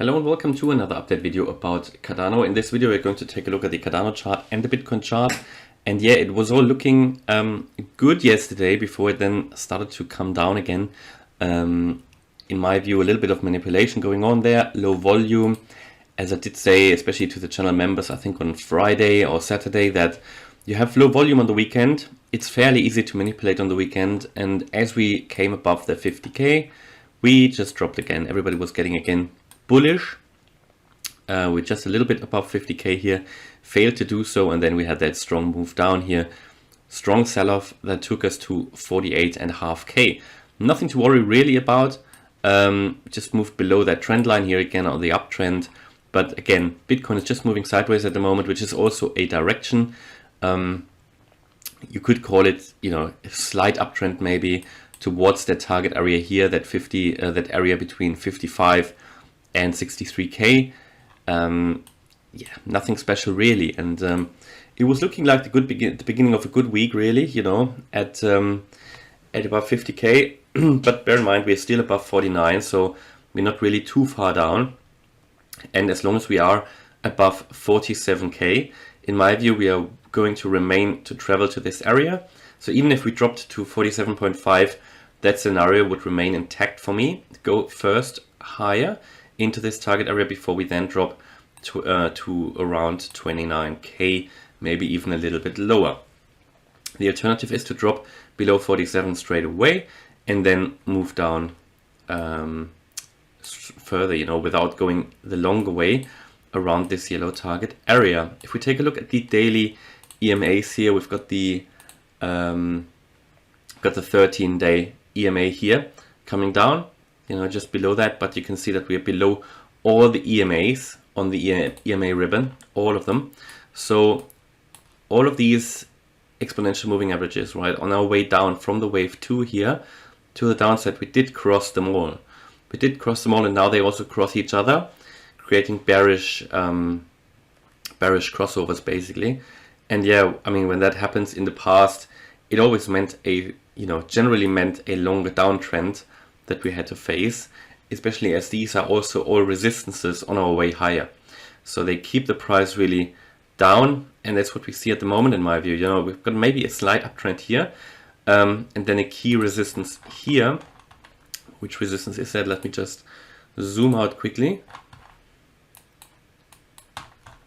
Hello and welcome to another update video about Cardano. In this video we're going to take a look at the Cardano chart and the Bitcoin chart. And yeah, it was all looking good yesterday before it then started to come down again. In my view, a little bit of manipulation going on there, low volume. As I did say, especially to the channel members, I think on Friday or Saturday, that you have low volume on the weekend. It's fairly easy to manipulate on the weekend. And as we came above the 50k, we just dropped again. Everybody was getting again bullish. We're just a little bit above 50k here, failed to do so, and then we had that strong move down here, strong sell-off that took us to 48.5k. Nothing to worry really about. Just moved below that trend line here again on the uptrend, but again Bitcoin is just moving sideways at the moment, which is also a direction. You could call it, a slight uptrend maybe towards that target area here, that that area between 55 and 63k. Yeah, nothing special really, and it was looking like the beginning of a good week really, at about 50k. But bear in mind we're still above 49, so we're not really too far down, and as long as we are above 47k, in my view we are going to remain to travel to this area. So even if we dropped to 47.5, that scenario would remain intact for me. Go first higher into this target area before we then drop to around 29k, maybe even a little bit lower. The alternative is to drop below 47 straight away and then move down further, without going the longer way around this yellow target area. If we take a look at the daily EMAs here, we've got the 13-day EMA here coming down, just below that, but you can see that we are below all the EMAs on the EMA ribbon, all of them. So all of these exponential moving averages, right, on our way down from the wave 2 here to the downside, we did cross them all. We did cross them all, and now they also cross each other, creating bearish crossovers basically. And yeah, I mean, when that happens in the past, it always meant generally meant a longer downtrend that we had to face, especially as these are also all resistances on our way higher. So they keep the price really down, and that's what we see at the moment in my view. We've got maybe a slight uptrend here, and then a key resistance here. Which resistance is that? Let me just zoom out quickly.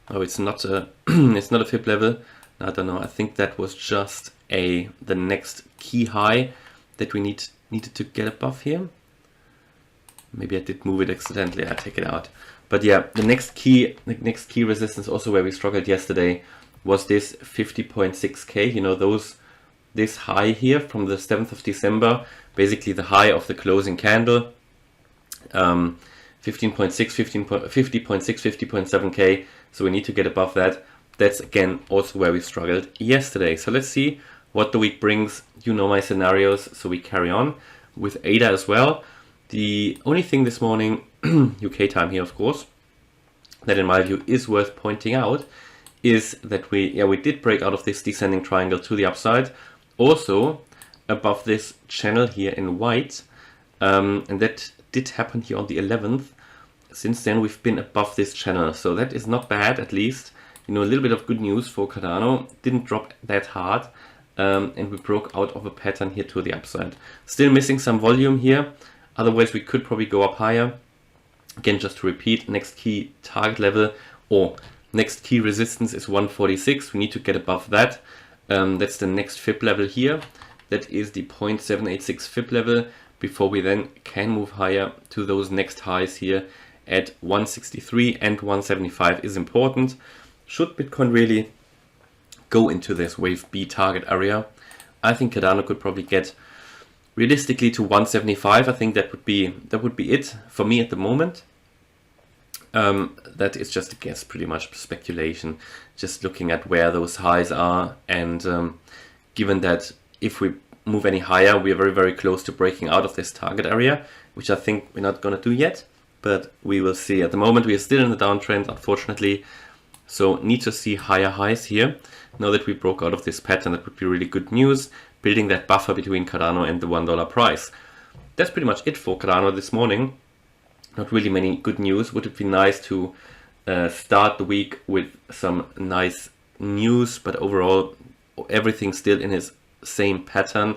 Oh, it's not a it's not a fib level. I don't know. I think that was just the next key high that we needed to get above here. Maybe I did move it accidentally. I take it out. But yeah, the next key resistance, also where we struggled yesterday, was this 50.6k. This high here from the 7th of December, basically the high of the closing candle. 50.7k. So we need to get above that. That's again also where we struggled yesterday. So let's see what the week brings. My scenarios, so we carry on with ADA as well. The only thing this morning, UK time here of course, that in my view is worth pointing out is that we did break out of this descending triangle to the upside, also above this channel here in white, and that did happen here on the 11th. Since then we've been above this channel, so that is not bad. At least a little bit of good news for Cardano. Didn't drop that hard, and we broke out of a pattern here to the upside. Still missing some volume here, otherwise we could probably go up higher. Again, just to repeat, next key target level or next key resistance is 146. We need to get above that. That's the next fib level here. That is the 0.786 fib level before we then can move higher to those next highs here at 163 and 175 is important. Should Bitcoin really go into this wave B target area, I think Cardano could probably get realistically to 175. I think that would be it for me at the moment. That is just a guess, pretty much speculation, just looking at where those highs are, and given that if we move any higher, we are very, very close to breaking out of this target area, which I think we're not going to do yet, but we will see. At the moment we are still in the downtrend, unfortunately, so need to see higher highs here. Now that we broke out of this pattern, that would be really good news, building that buffer between Cardano and the $1 price. That's pretty much it for Cardano this morning. not really many good news. Would it be nice to start the week with some nice news, but overall everything still in its same pattern.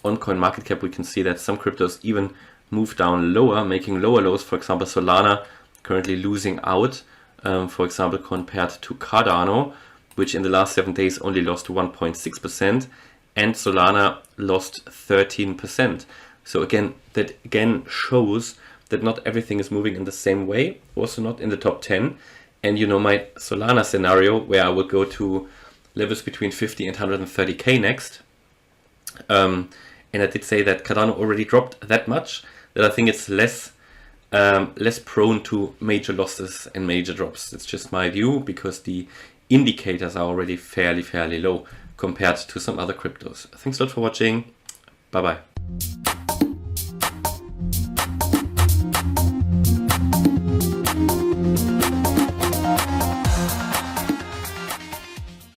On CoinMarketCap we can see that some cryptos even move down lower, making lower lows. For example, Solana currently losing out, for example, compared to Cardano, which in the last 7 days only lost 1.6%, and Solana lost 13%. So again, that again shows that not everything is moving in the same way, also not in the top 10. And you know, my Solana scenario, where I would go to levels between 50 and 130k next. And I did say that Cardano already dropped that much, that I think it's less prone to major losses and major drops. It's just my view, because the indicators are already fairly low compared to some other cryptos. Thanks a lot for watching. Bye bye.